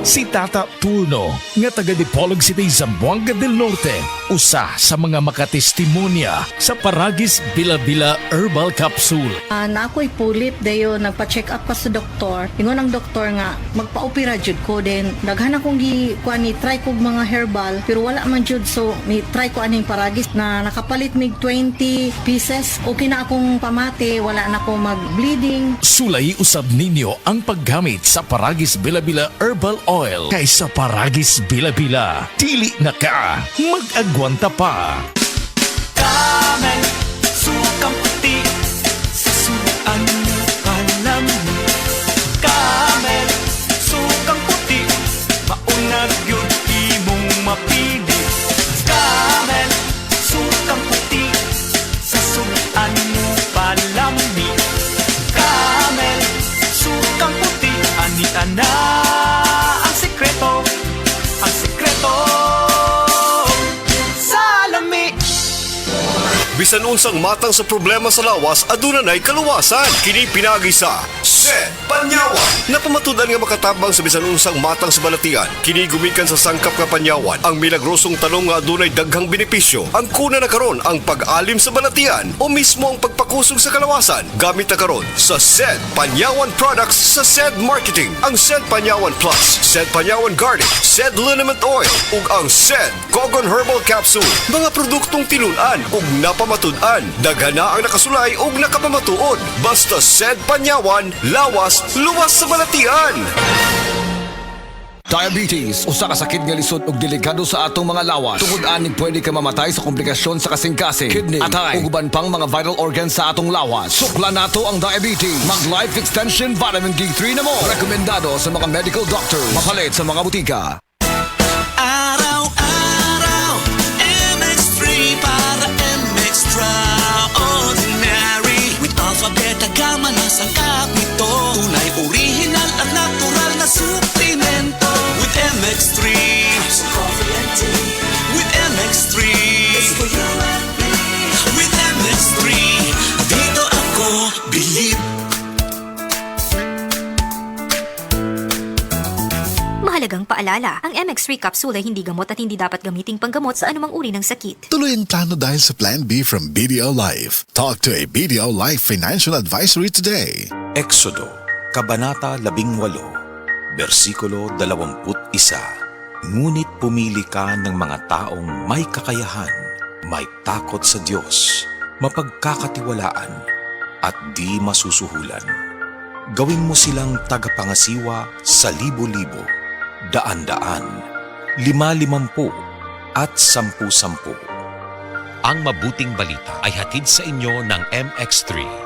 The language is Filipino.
Si Tata Turno, nga taga Dipolog City, Zamboanga del Norte, usa sa mga makatestimonya sa Paragis Bila-Bila Herbal Capsule. Na ako'y pulip dayo nagpa-check up pa sa doktor. Ingon ang doktor nga magpa-opera jud ko din. Daghan akong kuan ni try kog mga herbal pero wala man jud, so ni try ko aning Paragis na nakapalit mig 20 pieces. Okay na akong pamate, wala na ako mag-bleeding. Sulay usab ninyo ang paggamit sa Paragis Bila-Bila Herbal Oil kaysa Paragis Bila-Bila. Dili na ka mag-agwanta pa. Camel, sukang puti, sasuan mo alam mo. Camel, sukang puti, maunag yun imong mapili. Camel, sukang puti, sasuan mo palami. Camel, sukang puti, anita na ang sekreto, ang sekreto. Bisan unsang matang sa problema sa lawas, aduna na'y kaluwasan. Kini pinagi sa Sed Panyawan. Napamatudan nga makatabang sa bisan unsang matang sa balatian. Kini gumikan sa sangkap nga panyawan. Ang milagrosong talong nga adunay daghang benepisyo. Ang kuna na karon ang pag-alim sa balatian o mismo ang pagpakusog sa kalawasan. Gamit na karon sa Sed Panyawan products sa Sed Marketing. Ang Sed Panyawan Plus, Sed Panyawan Garlic, Sed Liniment Oil ug ang Sed Cogon Herbal Capsule. Mga produktong tinunan ug napamatud-an. Daghan na ang nakasulay ug nakapamatuod. Basta Sed Panyawan, lawas, luwas sa balatian. Diabetes, usa ka sakit nga lisod ug delikado sa atong mga lawas. Tungod aning pwede ka mamatay sa komplikasyon sa kasing-kasing, kidney, atay, ug uban pang mga vital organs sa atong lawas. Sukla nato ang diabetes. Mag Life Extension Vitamin D3 na mo. Rekomendado sa mga medical doctors. Mapalit sa mga butika. Araw-araw, MX3 para extraordinary. With alpha, beta, gamma na sangkap nito. Tunay, original at natural na suplemento. With MX3, so coffee and tea. With MX3, it's for you and me. With MX3, dito ako believe. Mahalagang paalala, ang MX3 capsule ay hindi gamot at hindi dapat gamiting panggamot sa anumang uri ng sakit. Tuloy ang plano dahil sa Plan B from BDO Life. Talk to a BDO Life Financial Advisory today. Exodo, Kabanata 18, versikulo 21. Ngunit pumili ka ng mga taong may kakayahan, may takot sa Diyos, mapagkakatiwalaan, at di masusuhulan. Gawin mo silang tagapangasiwa sa libo-libo, daan-daan, 50-50 at 10-10. Ang mabuting balita ay hatid sa inyo ng MX3.